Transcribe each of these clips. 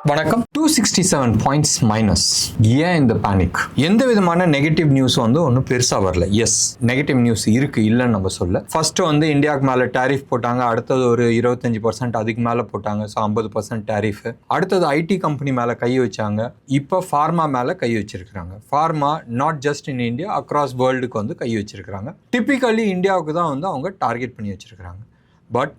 வணக்கம். 267 points minus. ஏன் இந்த பேனிக்? எந்த விதமான நெகட்டிவ் நியூஸ் ஒன்றும் பெருசாக வரல. எஸ், நெகட்டிவ் நியூஸ் இருக்கு, இல்லைன்னு நம்ம சொல்ல. ஃபர்ஸ்ட் இந்தியாவுக்கு மேலே டேரிஃப் போட்டாங்க. அடுத்தது ஒரு 25% அதுக்கு மேலே போட்டாங்க. So 50% tariff. அடுத்தது ஐடி கம்பெனி மேலே கை வச்சாங்க. இப்போ ஃபார்மா மேலே கை வச்சிருக்கிறாங்க. Pharma not just in India, across வேர்ல்டுக்கு கை வச்சிருக்கிறாங்க. டிப்பிக்கலி இந்தியாவுக்கு தான் அவங்க டார்கெட் பண்ணி வச்சிருக்கிறாங்க. பட்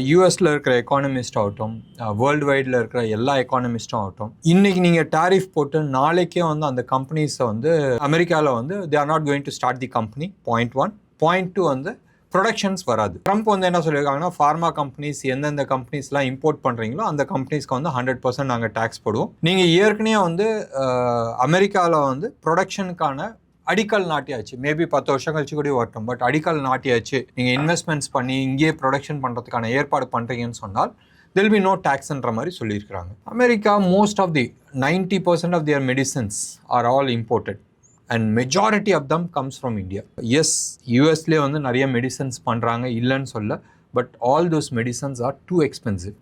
யூஎஸில் இருக்கிற எக்கானமிஸ்ட் ஆகட்டும், வேர்ல்டு வைடில் இருக்கிற எல்லா எக்கானமிஸ்ட்டும் ஆகட்டும், இன்றைக்கி நீங்கள் டேரிஃப் போட்டு நாளைக்கே அந்த கம்பெனிஸை அமெரிக்காவில் தே are not going to start the company. Point 1. Point 2 productions வராது. ட்ரம்ப் என்ன சொல்லியிருக்காங்கன்னா, ஃபார்மா கம்பெனிஸ் எந்தெந்த கம்பெனிஸ்லாம் இம்போர்ட் பண்ணுறீங்களோ அந்த கம்பெனிஸ்க்கு 100% நாங்கள் டேக்ஸ் போடுவோம். நீங்கள் ஏற்கனவே அமெரிக்காவில் ப்ரொடக்ஷனுக்கான அடிக்கல் நாட்டியாச்சு. மேபி 10 வருஷம் கழிச்சு கூட வரட்டும். பட் அடிக்கல் நாட்டியாச்சு. நீங்கள் இன்வெஸ்ட்மெண்ட்ஸ் பண்ணி இங்கேயே ப்ரொடக்ஷன் பண்ணுறதுக்கான ஏற்பாடு பண்ணுறீங்கன்னு சொன்னால் தெல் பி நோ டேக்ஸ்ன்ற மாதிரி சொல்லியிருக்கிறாங்க. America most of the 90% of their medicines are all imported and majority of them comes from India. Yes, யூஎஸ்லேயே நிறைய மெடிசன்ஸ் பண்ணுறாங்க, இல்லைன்னு சொல்ல. But all those medicines are too expensive.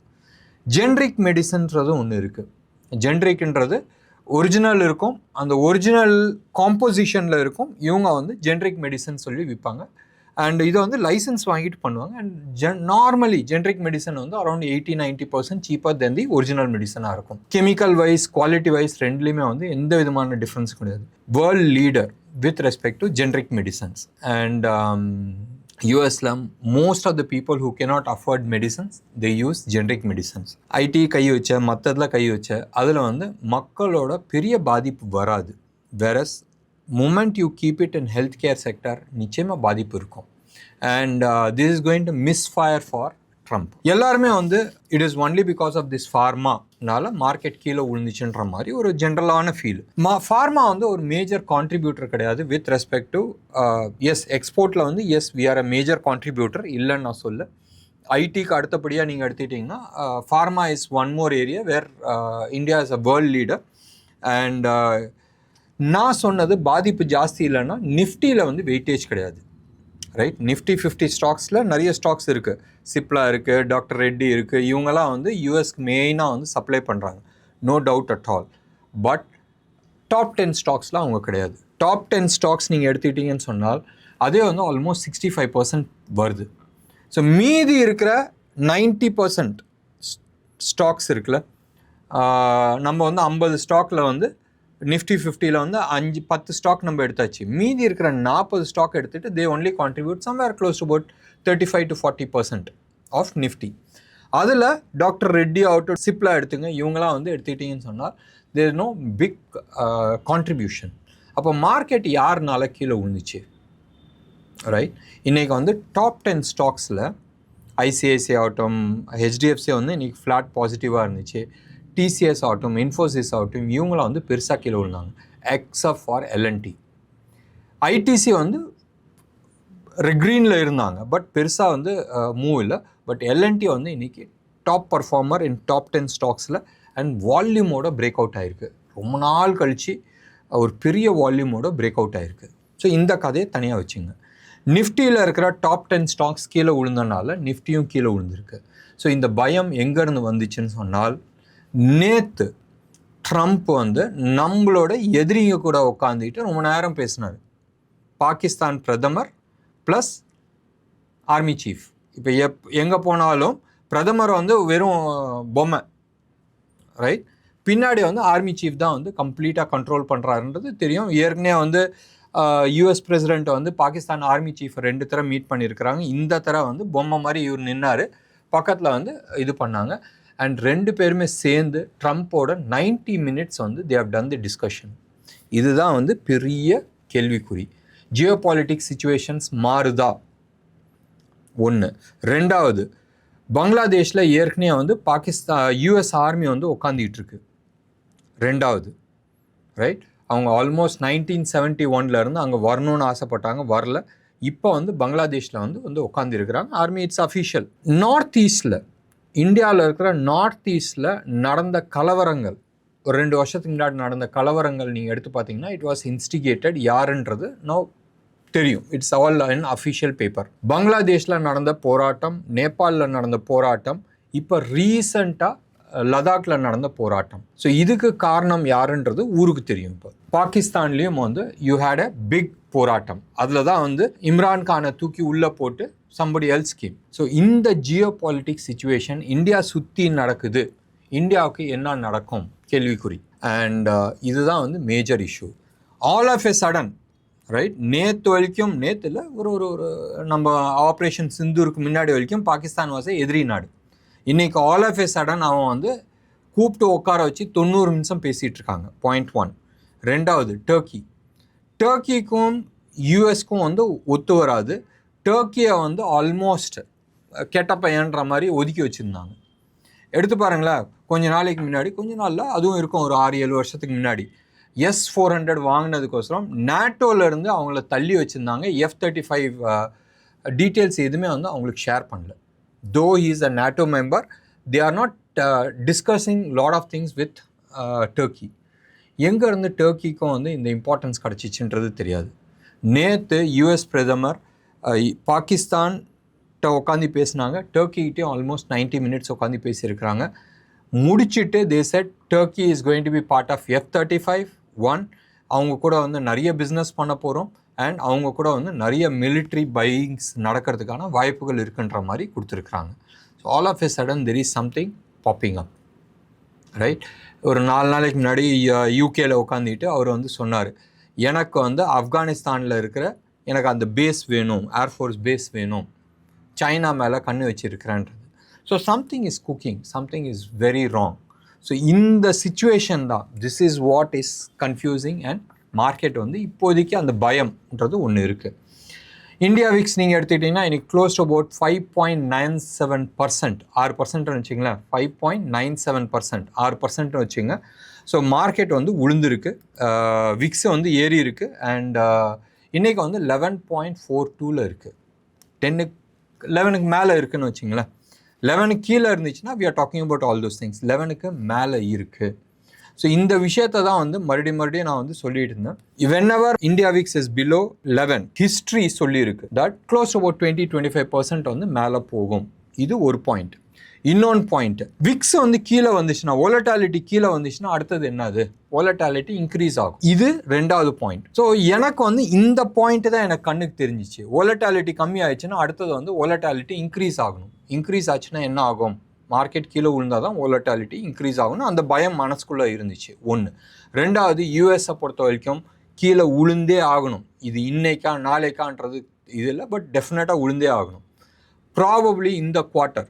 Generic மெடிசன்றது ஒன்று இருக்குது. ஜென்ரிக்ன்றது ஒரிஜினல் இருக்கும், அந்த ஒரிஜினல் காம்போசிஷனில் இருக்கும். இவங்க ஜென்ரிக் மெடிசன் சொல்லி விற்பாங்க. அண்ட் இதை லைசன்ஸ் வாங்கிட்டு பண்ணுவாங்க. And normally generic medicine around 80-90% cheaper then the original மெடிசனாக இருக்கும். கெமிக்கல் வைஸ், குவாலிட்டி வைஸ் ரெண்டுலேயுமே எந்த விதமான டிஃப்ரென்ஸ் கிடையாது. World leader with respect to generic medicines. And யூஎஸ்ல most of the people who cannot afford medicines they use generic medicines. IT கை வச்ச, மற்றதில் கை வச்ச, அதில் மக்களோட பெரிய பாதிப்பு வராது. Whereas moment you keep it in health care sector நிச்சயமாக பாதிப்பு இருக்கும். And this is going to misfire for Trump. எல்லாருமே it is only because of this ஃபார்மானால மார்க்கெட் கீழே விழுந்துச்சுன்ற மாதிரி ஒரு ஜென்ரலான ஃபீல். ஃபார்மா ஒரு மேஜர் கான்ட்ரிபியூட்டர் கிடையாது வித் ரெஸ்பெக்ட் டு எஸ் எக்ஸ்போர்ட்டில் yes we are a major contributor, இல்லைன்னு நான் சொல்ல. ஐடிக்கு அடுத்தபடியாக நீங்கள் எடுத்துக்கிட்டிங்கன்னா pharma is one more area where India is a world leader. And நான் சொன்னது பாதிப்பு ஜாஸ்தி இல்லைன்னா நிஃப்டியில் வெயிட்டேஜ் கிடையாது. ரைட், நிஃப்டி 50 ஸ்டாக்ஸில் நிறைய ஸ்டாக்ஸ் இருக்குது. சிப்லா இருக்குது, டாக்டர் ரெட்டி இருக்குது. இவங்கெல்லாம் யூஎஸ்க்கு மெயினாக சப்ளை பண்ணுறாங்க, no doubt at all. But top 10 ஸ்டாக்ஸ்லாம் அவங்க கிடையாது. டாப் 10 ஸ்டாக்ஸ் நீங்கள் எடுத்துக்கிட்டீங்கன்னு சொன்னால் அதே ஆல்மோஸ்ட் 65% வருது. ஸோ மீதி இருக்கிற 90% ஸ்டாக்ஸ் இருக்குல்ல, நம்ம 50 ஸ்டாக்கில் நிஃப்டி 50ல் 5-10 ஸ்டாக் நம்ம எடுத்தாச்சு. மீதி இருக்கிற 40 ஸ்டாக் எடுத்துகிட்டு they only contribute somewhere close to about 35-40% of Nifty. அதில் டாக்டர் ரெட்டி ஆகட்டும், சிப்லா எடுத்துங்க, இவங்களாம் எடுத்துக்கிட்டிங்கன்னு சொன்னால் there is no big contribution. அப்போ மார்க்கெட் யாருனால கீழே விழுந்துச்சு? ரைட், இன்றைக்கி டாப் 10 ஸ்டாக்ஸில் ஐசிஐசிஐ ஆகட்டும், ஹெச்டிஎஃப்சி இன்றைக்கி ஃப்ளாட் பாசிட்டிவாக இருந்துச்சு. டிசிஎஸ் ஆகட்டும், இன்ஃபோசிஸ் ஆகட்டும், இவங்களாம் பெருசாக கீழே விழுந்தாங்க எக்ஸப்ட் ஃபார் எல்என்டி. ஐடிசி க்ரீனில் இருந்தாங்க, பட் பெருசாக மூவ் இல்லை. பட் எல்என்டி இன்றைக்கி top performer in top 10 ஸ்டாக்ஸில் and வால்யூமோட break out ஆகிருக்கு. ரொம்ப நாள் கழித்து ஒரு பெரிய வால்யூமோட பிரேக் அவுட் ஆகிருக்கு. ஸோ இந்த கதையை தனியாக வச்சுங்க. நிஃப்டியில் இருக்கிற டாப் 10 ஸ்டாக்ஸ் கீழே விழுந்தனால நிஃப்டியும் கீழே விழுந்திருக்கு. ஸோ இந்த பயம் எங்கேருந்து வந்துச்சுன்னு சொன்னால், நேற்று ட்ரம்ப் நம்மளோட எதிரிங்க கூட உட்காந்துக்கிட்டு ரொம்ப நேரம் பேசினார். பாகிஸ்தான் பிரதமர் ப்ளஸ் ஆர்மி சீஃப். இப்போ எங்கே போனாலும் பிரதமர் வெறும் பொம்மை, ரைட், பின்னாடி ஆர்மி சீஃப் தான் கம்ப்ளீட்டாக கண்ட்ரோல் பண்ணுறாருன்றது தெரியும். ஏற்கனவே US president Pakistan army chief 2 தடவை மீட் பண்ணியிருக்கிறாங்க. இந்த தடவை பொம்மை மாதிரி இவர் நின்னார், பக்கத்தில் இது பண்ணாங்க. அண்ட் 2 பேருமே சேர்ந்து ட்ரம்ப்போட 90 minutes they have done the discussion. இதுதான் பெரிய கேள்விக்குறி. ஜியோ பாலிட்டிக்ஸ் சிச்சுவேஷன்ஸ் மாறுதா? ஒன்று. 2வது, பங்களாதேஷில் ஏற்கனவே பாகிஸ்தான் யூஎஸ் ஆர்மி உட்காந்துக்கிட்டு இருக்கு. 2வது, ரைட், அவங்க ஆல்மோஸ்ட் 1971 அங்கே வரணும்னு ஆசைப்பட்டாங்க, வரல. இப்போ பங்களாதேஷில் உட்காந்துருக்கிறாங்க ஆர்மி. It's official. நார்த் ஈஸ்டில், இந்தியாவில் இருக்கிற நார்த் ஈஸ்டில் நடந்த கலவரங்கள், ஒரு 2 வருஷத்துக்கு முன்னாடி நடந்த கலவரங்கள் நீங்கள் எடுத்து பார்த்தீங்கன்னா இட் வாஸ் இன்ஸ்டிகேட்டட். யாருன்றது நோ தெரியும். It's all in official paper. பங்களாதேஷில் நடந்த போராட்டம், நேபாளில் நடந்த போராட்டம், இப்போ ரீசண்டாக லடாக்ல நடந்த போராட்டம். ஸோ இதுக்கு காரணம் யாருன்றது ஊருக்கு தெரியும். இப்போ பாகிஸ்தான்லேயும் வந்து யூ ஹேட் அ பிக் போராட்டம். அதில் தான் வந்து இம்ரான் கானை தூக்கி உள்ளே போட்டு somebody else came. ஸோ இந்த ஜியோ பாலிட்டிக்ஸ் சுச்சுவேஷன் இந்தியா சுற்றி நடக்குது. இந்தியாவுக்கு என்ன நடக்கும் கேள்விக்குறி. அண்ட் இதுதான் வந்து major issue. All of a sudden right, நேற்று வரைக்கும், நேற்று இல்லை, ஒரு நம்ம ஆப்ரேஷன் சிந்தூருக்கு முன்னாடி வரைக்கும் பாகிஸ்தான் வாச எதிரி நாடு. இன்றைக்கி ஆல் ஆஃப் எ சடன் அவன் வந்து கூப்பிட்டு உட்கார வச்சு 90 நிமிஷம் பேசிகிட்டு இருக்காங்க. பாயிண்ட் 1. ரெண்டாவது டர்க்கிக்கும் யூஎஸ்க்கும் வந்து ஒத்து வராது. டர்க்கியை வந்து ஆல்மோஸ்ட் கெட்ட பையன்ற மாதிரி ஒதுக்கி வச்சுருந்தாங்க. எடுத்து பாருங்களேன், கொஞ்ச நாளைக்கு முன்னாடி, கொஞ்ச நாளில் அதுவும் இருக்கும், ஒரு 6-7 வருஷத்துக்கு முன்னாடி S-400 வாங்கினதுக்கோசரம் நேட்டோலேருந்து அவங்கள தள்ளி வச்சுருந்தாங்க. F-35 டீட்டெயில்ஸ் எதுவுமே வந்து அவங்களுக்கு ஷேர் பண்ணல. Though he is a NATO member, they are not discussing lot of things with Turkey. எங்கேருந்து டர்க்கிக்கும் வந்து இந்த இம்பார்ட்டன்ஸ் கிடச்சிச்சுன்றது தெரியாது. நேற்று யூஎஸ் பிரதமர் பாகிஸ்தான்கிட்ட உட்காந்து பேசினாங்க, டர்க்கிகிட்டையும் ஆல்மோஸ்ட் 90 minutes உட்காந்து பேசியிருக்கிறாங்க. முடிச்சுட்டு they said Turkey is going to be part of F-35. அவங்க கூட வந்து நிறைய பிஸ்னஸ் பண்ண போகிறோம் அண்ட் அவங்க கூட வந்து நிறைய மிலிட்ரி பையிங்ஸ் நடக்கிறதுக்கான வாய்ப்புகள் இருக்குன்ற மாதிரி கொடுத்துருக்குறாங்க. So all of a sudden there is something popping up right. ஒரு 4 நாளைக்கு முன்னாடி யூகேல உட்காந்துட்டு அவர் வந்து சொன்னார், எனக்கு வந்து ஆப்கானிஸ்தானில் இருக்கிற எனக்கு அந்த பேஸ் வேணும், ஏர்ஃபோர்ஸ் பேஸ் வேணும், சைனா மேலே கண்ணு வச்சுருக்கிறேன்றது. So something is cooking, something is very wrong. So இந்த சிச்சுவேஷன் தான், this is what is confusing. And market வந்து இப்போதைக்கு அந்த பயம்ன்றது ஒன்று இருக்குது. இந்தியா விக்ஸ் நீங்கள் எடுத்துக்கிட்டிங்கன்னா இன்றைக்கி க்ளோஸ் டு அபவுட் 5.97%, 6%ன்னு வச்சுங்களேன், 5.97%, 6%ன்னு வச்சுங்க. ஸோ மார்க்கெட் வந்து உளுந்துருக்கு, விக்ஸ் வந்து ஏறி இருக்குது. அண்ட் இன்றைக்கி வந்து 11.42 இருக்குது. 11க்கு மேலே இருக்குதுன்னு வச்சுங்களேன். 11க்கு கீழே இருந்துச்சுன்னா we are talking about all those things. 11க்கு மேலே இருக்குது. ஸோ இந்த விஷயத்தை தான் வந்து மறுபடியும் நான் வந்து சொல்லிட்டு இருந்தேன். whenever India VIX is below 11, history சொல்லியிருக்கு தட் க்ளோஸ் அபவுட் 20-25% வந்து மேலே போகும். இது ஒரு பாயிண்ட். இன்னொன்று பாயிண்ட், விக்ஸ் வந்து கீழே வந்துச்சுன்னா, வோலட்டாலிட்டி கீழே வந்துச்சுன்னா அடுத்தது என்னது, வோலட்டாலிட்டி இன்க்ரீஸ் ஆகும். இது ரெண்டாவது பாயிண்ட். ஸோ எனக்கு வந்து இந்த பாயிண்ட் தான் எனக்கு கண்ணுக்கு தெரிஞ்சிச்சு. வோலட்டாலிட்டி கம்மி ஆயிடுச்சுன்னா அடுத்தது வந்து வோலட்டாலிட்டி இன்க்ரீஸ் ஆகணும். இன்க்ரீஸ் ஆச்சுன்னா என்ன ஆகும், மார்க்கெட் கீழே விழுந்தால் தான் வோலட்டாலிட்டி இன்க்ரீஸ் ஆகணும். அந்த பயம் மனசுக்குள்ளே இருந்துச்சு. ஒன்று. ரெண்டாவது, யூஎஸை பொறுத்த வரைக்கும் கீழே உளுந்தே ஆகணும். இது இன்னைக்கா நாளைக்கான்றது இது இல்லை, பட் டெஃபினட்டாக உளுந்தே ஆகணும். ப்ராபப்ளி இந்த quarter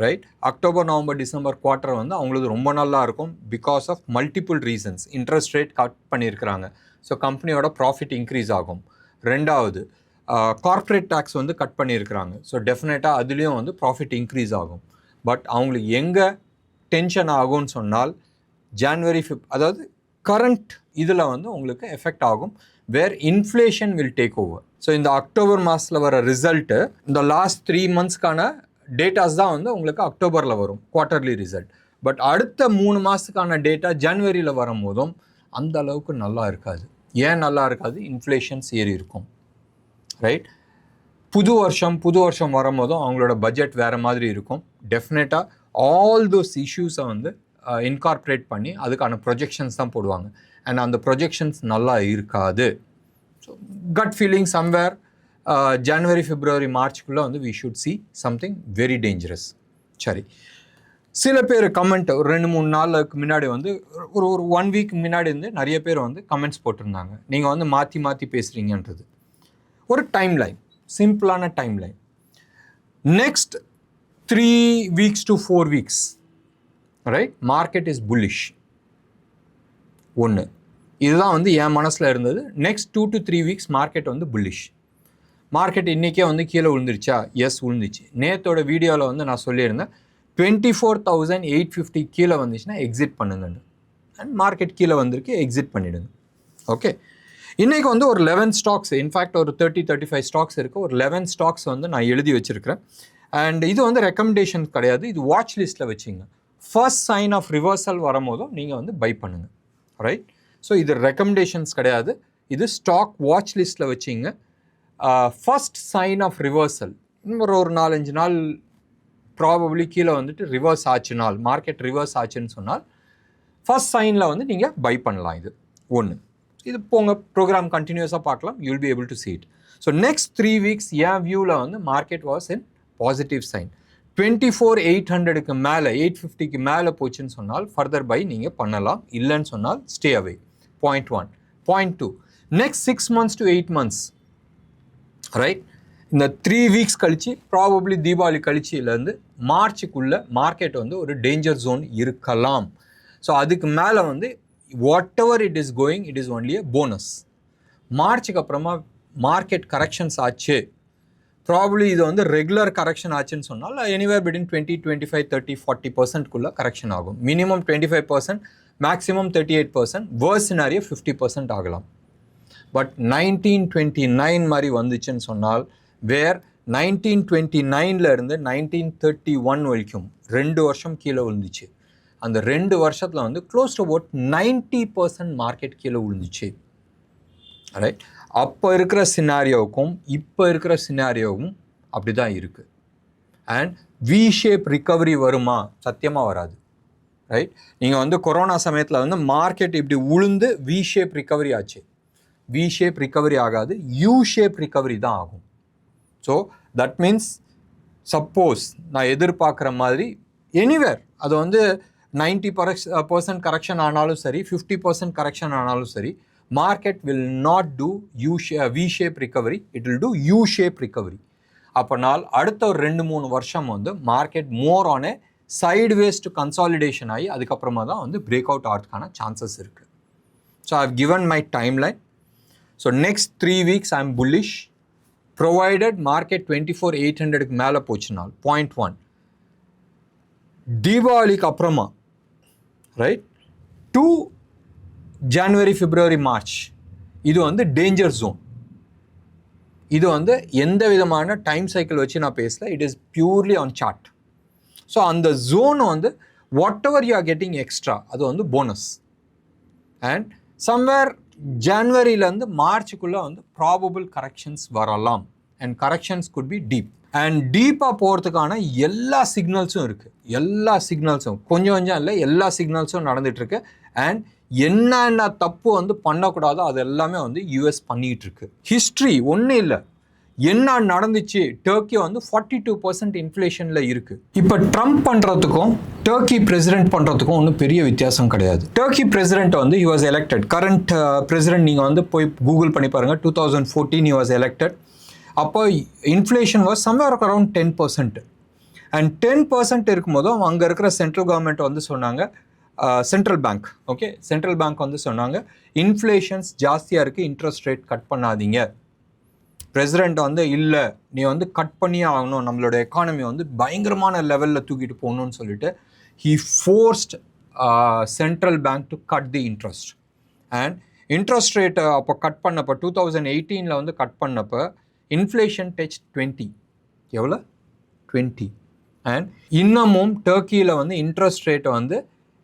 right, October November December quarter வந்து அவங்களுக்கு ரொம்ப நல்லா இருக்கும். Because of multiple reasons. Interest rate cut பண்ணியிருக்கிறாங்க, ஸோ கம்பெனியோட ப்ராஃபிட் இன்க்ரீஸ் ஆகும். ரெண்டாவது, கார்ப்பரேட் டேக்ஸ் வந்து கட் பண்ணியிருக்கிறாங்க, ஸோ டெஃபினட்டாக அதுலேயும் வந்து ப்ராஃபிட் இன்க்ரீஸ் ஆகும். பட் அவங்களுக்கு எங்கே டென்ஷன் ஆகும்னு சொன்னால் ஜான்வரி அதாவது கரண்ட் இதில் வந்து உங்களுக்கு எஃபெக்ட் ஆகும், where inflation will take over. So இந்த அக்டோபர் மாதத்தில் வர ரிசல்ட்டு, இந்த லாஸ்ட் 3 monthsக்கான டேட்டாஸ் தான் வந்து உங்களுக்கு அக்டோபரில் வரும், குவார்ட்டர்லி ரிசல்ட். பட் அடுத்த 3 மாதத்துக்கான டேட்டா ஜனவரியில் வரும் போதும் அந்த அளவுக்கு நல்லா இருக்காது. ஏன் நல்லா இருக்காது, இன்ஃப்ளேஷன்ஸ் ஏறி இருக்கும் ரைட். புது வருஷம் வரும்போதும் அவங்களோட பட்ஜெட் வேறு மாதிரி இருக்கும். டெஃபினட்டாக ஆல் தோஸ் இஷ்யூஸை வந்து இன்கார்பரேட் பண்ணி அதுக்கான ப்ரொஜெக்ஷன்ஸ் தான் போடுவாங்க. அண்ட் அந்த ப்ரொஜெக்ஷன்ஸ் நல்லா இருக்காது. ஸோ கட் ஃபீலிங் சம்வேர் ஜனவரி பிப்ரவரி மார்ச்சுக்குள்ளே வந்து we should see something very dangerous. சரி, சில பேர் கமெண்ட் ஒரு 2-3 நாளுக்கு முன்னாடி வந்து ஒரு 1 வீக் முன்னாடி இருந்து நிறைய பேர் வந்து கமெண்ட்ஸ் போட்டிருந்தாங்க, நீங்கள் வந்து மாற்றி பேசுகிறீங்கன்றது. ஒரு டைம்லைன், சிம்பிளான timeline. Next 3 weeks to 4 weeks right, market is bullish. ஒன்று, இதுதான் வந்து என் மனசில் இருந்தது. நெக்ஸ்ட் 2 to 3 weeks மார்க்கெட் வந்து புல்லிஷ். மார்க்கெட் இன்றைக்கே வந்து கீழே விழுந்துருச்சா? எஸ், விழுந்துச்சு. நேற்றோட வீடியோவில் வந்து நான் சொல்லியிருந்தேன் 24,850 கீழே வந்துச்சுன்னா எக்ஸிட் பண்ணுங்கன்னு. அண்ட் மார்க்கெட் கீழே வந்திருக்கு, எக்ஸிட் பண்ணிவிடுங்க. ஓகே, இன்றைக்கி வந்து ஒரு 11 ஸ்டாக்ஸ், இன்ஃபேக்ட் ஒரு 30-35 ஸ்டாக்ஸ் இருக்குது. ஒரு 11 ஸ்டாக்ஸ் வந்து நான் எழுதி வச்சுருக்கிறேன். அண்ட் இது வந்து ரெக்கமெண்டேஷன் கிடையாது, இது வாட்ச் லிஸ்ட்டில் வச்சுங்க. ஃபர்ஸ்ட் சைன் ஆஃப் ரிவர்சல் வரும்போதும் நீங்கள் வந்து பை பண்ணுங்கள் ரைட். ஸோ இது ரெக்கமெண்டேஷன்ஸ் கிடையாது, இது ஸ்டாக் வாட்ச் லிஸ்ட்டில் வச்சிங்க. ஃபர்ஸ்ட் சைன் ஆஃப் ரிவர்சல் ஒரு 4-5 நாள் ப்ராபப்ளி கீழே வந்துட்டு ரிவர்ஸ் ஆச்சுனால், மார்க்கெட் ரிவர்ஸ் ஆச்சுன்னு சொன்னால் ஃபர்ஸ்ட் சைனில் வந்து நீங்கள் பை பண்ணலாம். இது ஒன்று. இது போங்க ப்ரோக்ராம் கண்டினியூஸாக பார்க்கலாம். You will be able to see it. So next 3 weeks என் வியூவில் வந்து market was in positive sign. 24,800க்கு மேலே 850க்கு மேலே போச்சுன்னு சொன்னால் ஃபர்தர் பை நீங்கள் பண்ணலாம். இல்லைன்னு சொன்னால் stay away. Point 1. Point 2, next 6 months to 8 months, right? இந்த 3 வீக்ஸ் கழிச்சு ப்ராபப்ளி தீபாவளி கழிச்சிலேருந்து மார்ச்சுக்குள்ளே மார்க்கெட் வந்து ஒரு டேஞ்சர் ஜோன் இருக்கலாம். ஸோ அதுக்கு மேலே வந்து whatever it is going, it is only a bonus. மார்ச்சுக்கு அப்புறமா மார்க்கெட் கரெக்ஷன்ஸ் ஆச்சு, ப்ராபப்ளி இது வந்து ரெகுலர் கரெக்ஷன் ஆச்சுன்னு சொன்னால் எனிவேர் பிட்வீன் 20, 25, 30, 40%க்குள்ளே கரெக்ஷன் ஆகும். மினிமம் 25%, மேக்ஸிமம் 38%, வேர்ஸ் சினாரியோ 50% ஆகலாம். பட் 1929 மாதிரி வந்துச்சுன்னு சொன்னால், வேர் 1929 இருந்து 1931 வரைக்கும் 2 வருஷம் கீழே விழுந்துச்சு. அந்த 2 வருஷத்தில் வந்து க்ளோஸ் டு அபவுட் 90% மார்க்கெட் கீழே விழுந்துச்சு. ரைட்? அப்போ இருக்கிற சினாரியோவுக்கும் இப்போ இருக்கிற சினாரியோவும் அப்படி தான் இருக்குது. அண்ட் வி ஷேப் ரிகவரி வருமா? சத்தியமாக வராது. ரைட்? நீங்கள் வந்து கொரோனா சமயத்தில் வந்து மார்க்கெட் இப்படி உளுந்து வி ஷேப் ரிகவரி ஆச்சு. வி ஷேப் ரிகவரி ஆகாது, யூ ஷேப் ரிகவரி தான் ஆகும். ஸோ தட் மீன்ஸ் சப்போஸ் நான் எதிர்பார்க்குற மாதிரி எனிவேர் அது வந்து 90% கரெக்ஷன் ஆனாலும் சரி, 50% கரெக்ஷன் ஆனாலும் சரி, market will not do V-shape recovery, it will do U-shape recovery. அப்பனால் அடுத்த ஒரு 2-3 வருஷம் வந்து market more on a sideways to consolidation ஆகி அதுக்கப்புறமா தான் வந்து பிரேக் அவுட் ஆகிறதுக்கான சான்சஸ் இருக்குது. So I have given my timeline. So next 3 weeks I am bullish provided market 24,800க்கு மேலே போச்சுனால். பாயிண்ட் 1, தீபாவளிக்கு அப்புறமா ரைட் 2 ஜனவரி, பிப்ரவரி, மார்ச் இது வந்து டேஞ்சர் ஜோன். இது வந்து எந்த விதமான டைம் சைக்கிள் வச்சு நான் பேசல, it is purely on chart. So அந்த ஜோன் வந்து whatever you are getting extra அது வந்து போனஸ். அண்ட் சம்வேர் ஜனவரியிலேருந்து மார்ச்சுக்குள்ளே வந்து ப்ராபபிள் கரெக்ஷன்ஸ் வரலாம். And corrections could be deep. And டீப்பாக போகிறதுக்கான எல்லா சிக்னல்ஸும் இருக்குது. எல்லா சிக்னல்ஸும் கொஞ்சம் கொஞ்சம் இல்லை, எல்லா சிக்னல்ஸும் நடந்துகிட்ருக்கு. அண்ட் என்னென்ன தப்பு வந்து பண்ணக்கூடாதோ அது எல்லாமே வந்து யூஎஸ் பண்ணிகிட்டு இருக்கு. ஹிஸ்ட்ரி ஒன்றும் இல்லை, என்ன நடந்துச்சு, டர்க்கி வந்து 42% இன்ஃப்ளேஷனில் இருக்குது. இப்போ ட்ரம்ப் பண்ணுறதுக்கும் டர்க்கி பிரசிடென்ட் பண்ணுறதுக்கும் ஒன்றும் பெரிய வித்தியாசம் கிடையாது. டர்க்கி பிரசிடென்ட் வந்து he was elected, current president நீங்கள் வந்து போய் கூகுள் பண்ணி பாருங்கள், 2014 he was elected. அப்போ inflation was somewhere around 10%. And 10% இருக்கும்போதும் அங்கே இருக்கிற சென்ட்ரல் கவர்மெண்ட் வந்து சொன்னாங்க, central bank, okay, central bank வந்து சொன்னாங்க இன்ஃப்ளேஷன்ஸ் ஜாஸ்தியாக இருக்குது, இன்ட்ரெஸ்ட் ரேட் கட் பண்ணாதீங்க. பிரசிடெண்ட் வந்து இல்லை நீ வந்து கட் பண்ணியே ஆகணும், நம்மளோட எக்கானமி வந்து பயங்கரமான லெவலில் தூக்கிட்டு போகணும்னு சொல்லிட்டு he forced central bank to cut the interest. And interest ரேட்டை அப்போ கட் பண்ணப்போ 2018 வந்து கட் பண்ணப்போ இன்ஃப்ளேஷன் டச் 20. எவ்வளோ? 20. அண்ட் இன்னமும் டர்க்கியில் வந்து இன்ட்ரெஸ்ட் ரேட்டை வந்து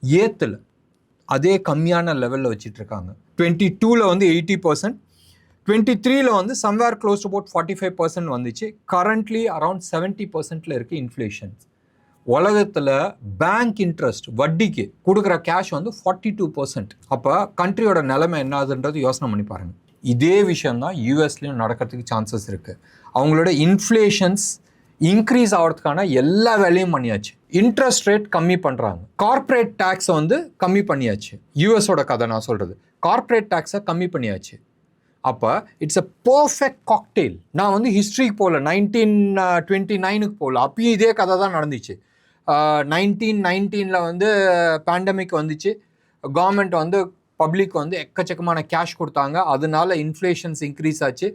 ஏத்தில் அதே கம்மியான லெவலில் வச்சிட்ருக்காங்க. 22 வந்து 80%, 23 வந்து சம்வேர் க்ளோஸ் டு அபவுட் 45% வந்துச்சு. கரண்ட்லி அரவுண்ட் 70% இருக்குது இன்ஃப்ளேஷன். உலகத்தில் பேங்க் இன்ட்ரெஸ்ட் வட்டிக்கு கொடுக்குற கேஷ் வந்து 42%. அப்போ கண்ட்ரியோட நிலைமை என்னதுன்றது யோசனை பண்ணி பாருங்கள். இதே விஷயந்தான் யூஎஸ்லேயும் நடக்கிறதுக்கு சான்சஸ் இருக்குது. அவங்களோட இன்ஃப்ளேஷன்ஸ் இன்க்ரீஸ் ஆகிறதுக்கான எல்லா வேலையும் பண்ணியாச்சு. இன்ட்ரெஸ்ட் ரேட் கம்மி பண்ணுறாங்க, கார்ப்பரேட் டேக்ஸை வந்து கம்மி பண்ணியாச்சு. யூஎஸோட கதை நான் சொல்கிறது, கார்ப்பரேட் டேக்ஸை கம்மி பண்ணியாச்சு. அப்போ இட்ஸ் அ பர்ஃபெக்ட் காக்டெயில். நான் வந்து ஹிஸ்ட்ரிக்கு போகல, 1929க்கு போகல, அப்பயும் இதே கதை தான் நடந்துச்சு. 1919 வந்து பேண்டமிக் வந்துச்சு, கவர்மெண்ட் வந்து பப்ளிக் வந்து எக்கச்சக்கமான கேஷ் கொடுத்தாங்க, அதனால இன்ஃப்ளேஷன்ஸ் இன்க்ரீஸ் ஆச்சு.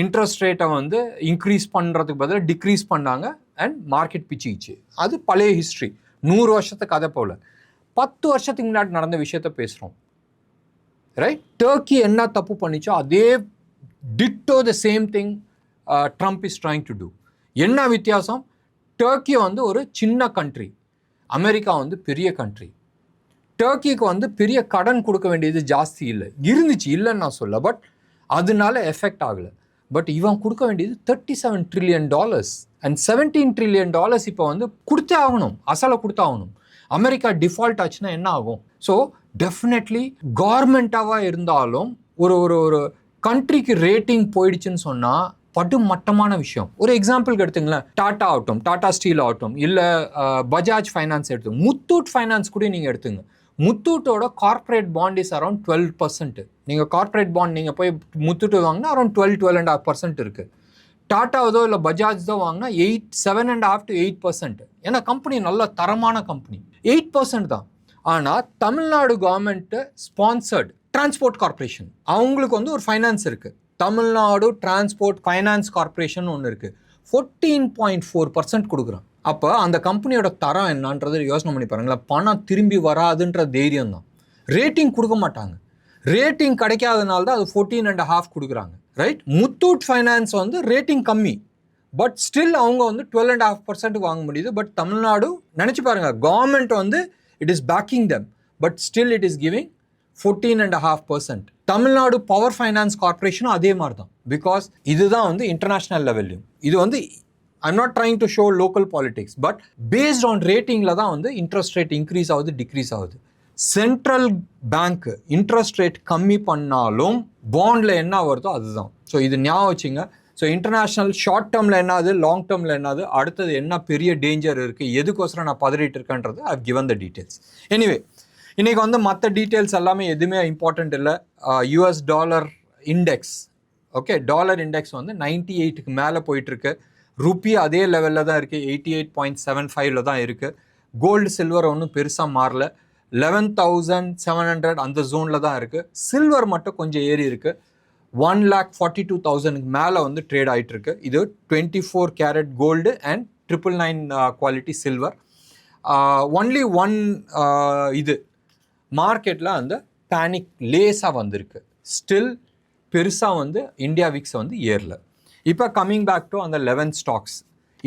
இன்ட்ரெஸ்ட் ரேட்டை வந்து இன்க்ரீஸ் பண்ணுறதுக்கு பதிலாக டிக்ரீஸ் பண்ணாங்க அண்ட் மார்க்கெட் பிச்சிச்சு. அது பழைய ஹிஸ்ட்ரி, 100 வருஷத்துக்கு கதை போல். 10 வருஷத்துக்கு முன்னாடி நடந்த விஷயத்த பேசுகிறோம், ரைட்? டர்க்கி என்ன தப்பு பண்ணிச்சோ அதே ditto the same thing Trump is trying to do. என்ன வித்தியாசம்? டர்க்கி வந்து ஒரு சின்ன கண்ட்ரி, அமெரிக்கா வந்து பெரிய கண்ட்ரி. டர்க்கிக்கு வந்து பெரிய கடன் கொடுக்க வேண்டியது ஜாஸ்தி இல்லை, இருந்துச்சு, இல்லைன்னு நான் சொல்ல, பட் அதனால எஃபெக்ட் ஆகலை. பட் இவன் கொடுக்க வேண்டியது $37 trillion அண்ட் $17 trillion இப்போ வந்து கொடுத்தே ஆகணும், அசலை கொடுத்தாகணும். அமெரிக்கா டிஃபால்ட் ஆச்சுன்னா என்ன ஆகும்? ஸோ டெஃபினெட்லி கவர்மெண்ட்டாக இருந்தாலும் ஒரு ஒரு ஒரு கண்ட்ரிக்கு ரேட்டிங் போயிடுச்சுன்னு சொன்னால் படு மட்டமான விஷயம். ஒரு எக்ஸாம்பிளுக்கு எடுத்துங்களேன், டாடா ஆகட்டும், டாடா ஸ்டீல் ஆகட்டும், இல்லை பஜாஜ் ஃபைனான்ஸ் எடுத்துங்க, முத்தூட் ஃபைனான்ஸ் கூட நீங்கள் எடுத்துங்க. முத்தூட்டோட கார்பரேட் பாண்ட் இஸ் அரௌண்ட் 12%. நீங்கள் கார்பரேட் பாண்ட் நீங்கள் போய் முத்தூட்டு வாங்கினா அரௌண்ட் 12.5% இருக்குது. டாட்டாவதோ இல்லை பஜாஜ்தோ வாங்கினா 7.5 to 8%. ஏன்னா கம்பெனி நல்ல தரமான கம்பெனி. 8% தான். ஆனால் Tamil Nadu government sponsored transport corporation, அவங்களுக்கு வந்து ஒரு ஃபைனான்ஸ் இருக்குது. தமிழ்நாடு டிரான்ஸ்போர்ட் ஃபைனான்ஸ் கார்பரேஷன் ஒன்று இருக்குது. 14.4% கொடுக்குறான். அப்போ அந்த கம்பெனியோட தரம் என்னன்றது யோசனை பண்ணி பாருங்களேன். பணம் திரும்பி வராதுன்ற தைரியம் தான். ரேட்டிங் கொடுக்க மாட்டாங்க. ரேட்டிங் கிடைக்காதனால தான் அது 14.5 கொடுக்குறாங்க. ரைட்? முத்தூட் ஃபைனான்ஸ் வந்து ரேட்டிங் கம்மி, பட் ஸ்டில் அவங்க வந்து 12.5% வாங்க முடியுது. பட் தமிழ்நாடு நினச்சி பாருங்கள், கவர்மெண்ட் வந்து it is backing them, but still it is giving 14.5%. Tamil Nadu power finance கார்பரேஷனும் அதே மாதிரி தான். பிகாஸ் இதுதான் வந்து இன்டர்நேஷ்னல் லெவல்லையும் இது வந்து I'm not trying to show local politics, but based on ரேட்டிங்கில் தான் வந்து இன்ட்ரெஸ்ட் ரேட் இன்க்ரீஸ் ஆகுது, டிக்ரீஸ் ஆகுது. சென்ட்ரல் பேங்க் இன்ட்ரெஸ்ட் ரேட் கம்மி பண்ணாலும் பாண்டில் என்ன வருதோ அதுதான். ஸோ இது ஞாபகம் வச்சுங்க. ஸோ இன்டர்நேஷ்னல் ஷார்ட் டேர்மில் என்னது, லாங் டேர்மில் என்னது, அடுத்தது என்ன பெரிய டேஞ்சர் இருக்குது, எதுக்கோசரம் நான் பதறிட்டு இருக்கேன்றது I have given the details. Anyway இன்றைக்கி வந்து மற்ற டீட்டெயில்ஸ் எல்லாமே எதுவுமே இம்பார்ட்டண்ட் இல்லை. US dollar index, okay, dollar index வந்து 98க்கு மேலே போயிட்டுருக்கு. ருப்பி அதே லெவலில் தான் இருக்குது, 88.75 தான் இருக்குது. கோல்டு சில்வர் ஒன்றும் பெருசாக மாறல, 11,700 அந்த ஜோனில் தான் இருக்குது. சில்வர் மட்டும் கொஞ்சம் ஏறி இருக்குது, 1,42,000 மேலே வந்து ட்ரேட் ஆகிட்டுருக்கு. இது 24 carat gold and 999 quality silver. Only one இது மார்க்கெட்டில் அந்த பேனிக் லேஸாக வந்திருக்கு. ஸ்டில் பெருசாக வந்து இந்தியா விக்ஸ் வந்து ஏறல. இப்போ கம்மிங் பேக் டு அந்த 11 ஸ்டாக்ஸ்,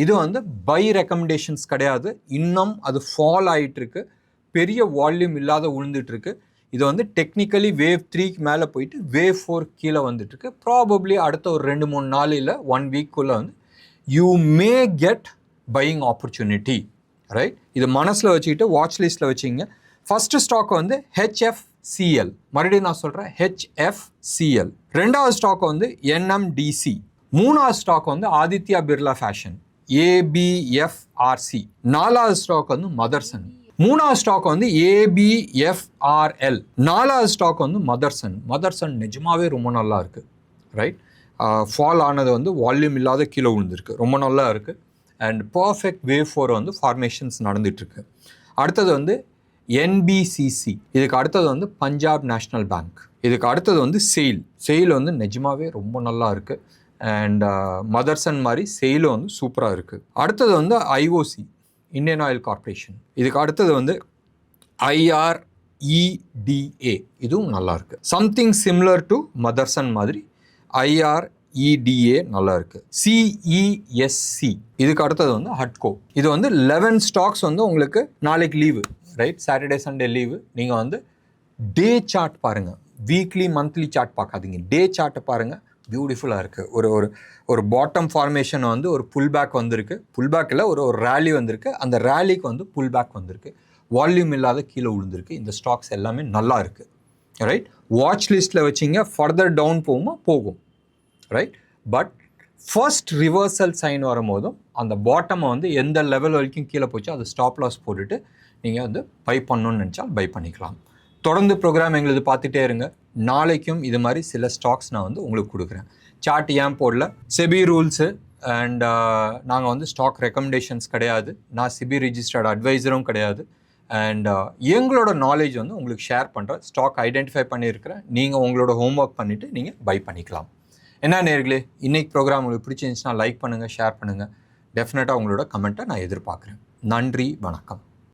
இது வந்து பை ரெக்கமெண்டேஷன்ஸ் கிடையாது. இன்னும் அது ஃபால் ஆகிட்டுருக்கு, பெரிய வால்யூம் இல்லாத விழுந்துட்டுருக்கு. இது வந்து டெக்னிக்கலி வேவ் 3க்கு மேலே போயிட்டு வேவ் 4 கீழே வந்துட்டுருக்கு. ப்ராபப்ளி அடுத்த ஒரு 2-3 நாள் இல்லை 1 வீக்குள்ளே வந்து you may get buying opportunity. Right? இது மனசில் வச்சுக்கிட்டு வாட்ச் லிஸ்ட்டில் வச்சிங்க. ஃபஸ்ட்டு ஸ்டாக் வந்து HFCL, மறுபடியும் நான் சொல்கிறேன் HFCL. ரெண்டாவது ஸ்டாக் வந்து NMDC. மூணாவது ஸ்டாக் வந்து ஆதித்யா பிர்லா ஃபேஷன் ABFRC. நாலாவது ஸ்டாக் வந்து மதர்சன். மூணாவது ஸ்டாக் வந்து ABFRL. நாலாவது ஸ்டாக் வந்து மதர்சன். மதர்சன் நிஜமாவே ரொம்ப நல்லா இருக்குது. ரைட்? ஃபால் ஆனது வந்து வால்யூம் இல்லாத கீழே விழுந்திருக்கு, ரொம்ப நல்லா இருக்குது. அண்ட் பர்ஃபெக்ட் வேவ் 4 வந்து ஃபார்மேஷன்ஸ் நடந்துகிட்ருக்கு. அடுத்தது வந்து NBCC. இதுக்கு அடுத்தது வந்து பஞ்சாப் நேஷ்னல் பேங்க். இதுக்கு அடுத்தது வந்து செயில் வந்து நிஜமாவே ரொம்ப நல்லா இருக்குது. அண்ட் மதர்சன் மாதிரி செயிலும் வந்து சூப்பராக இருக்குது. அடுத்தது வந்து IOC, இந்தியன் ஆயில் கார்பரேஷன். இதுக்கு அடுத்தது வந்து IREDA, இதுவும் நல்லாயிருக்கு. சம்திங் சிமிலர் டு மதர்சன் மாதிரி IREDA நல்லா இருக்குது. CESC. இதுக்கு அடுத்தது வந்து HUDCO. இது வந்து 11 ஸ்டாக்ஸ் வந்து உங்களுக்கு நாளைக்கு leave. Right? Saturday Sunday leave. நீங்கள் வந்து டே சார்ட் பாருங்கள், வீக்லி மந்த்லி சார்ட் பார்க்காதீங்க, டே சார்ட்டை பாருங்கள். பியூட்டிஃபுல்லாக இருக்குது. ஒரு ஒரு ஒரு பாட்டம் ஃபார்மேஷன் வந்து ஒரு புல் பேக் வந்திருக்கு, புல் பேக்கில் ஒரு ரேலி வந்திருக்கு, அந்த ரேலிக்கு வந்து புல் பேக் வந்திருக்கு, வால்யூம் இல்லாத கீழே விழுந்திருக்கு. இந்த ஸ்டாக்ஸ் எல்லாமே நல்லா இருக்குது. ரைட்? வாட்ச் லிஸ்ட்டில் வச்சிங்க, ஃபர்தர் டவுன் போகும். Right? But first reversal sign வரும்போதும் அந்த பாட்டமை வந்து எந்த லெவல் வரைக்கும் கீழே போச்சோ அது ஸ்டாப் லாஸ் போட்டுட்டு நீங்கள் வந்து பை பண்ணணும்னு நினச்சால் பை பண்ணிக்கலாம். தொடர்ந்து ப்ரோக்ராம் எங்களுக்கு பார்த்துட்டே இருங்க. நாளைக்கும் இது மாதிரி சில ஸ்டாக்ஸ் நான் வந்து உங்களுக்கு கொடுக்குறேன். சார்ட் ஏன் போடல, செபி ரூல்ஸு அண்ட் நாங்கள் வந்து ஸ்டாக் ரெக்கமெண்டேஷன்ஸ் கிடையாது, நான் செபி ரிஜிஸ்டர்ட் அட்வைசரும் கிடையாது. அண்ட் எங்களோட நாலேஜ் வந்து உங்களுக்கு ஷேர் பண்ணுறேன். ஸ்டாக் ஐடென்டிஃபை பண்ணியிருக்கிறேன், நீங்கள் உங்களோட ஹோம்ஒர்க் பண்ணிவிட்டு நீங்கள் பை பண்ணிக்கலாம். என்ன நேர்களே, இன்றைக்கி ப்ரோக்ராம் உங்களுக்கு பிடிச்சிருந்துச்சுன்னா லைக் பண்ணுங்கள், ஷேர் பண்ணுங்கள். டெஃபினட்டாக உங்களோட கமெண்ட்டை நான் எதிர்பார்க்குறேன். நன்றி, வணக்கம்.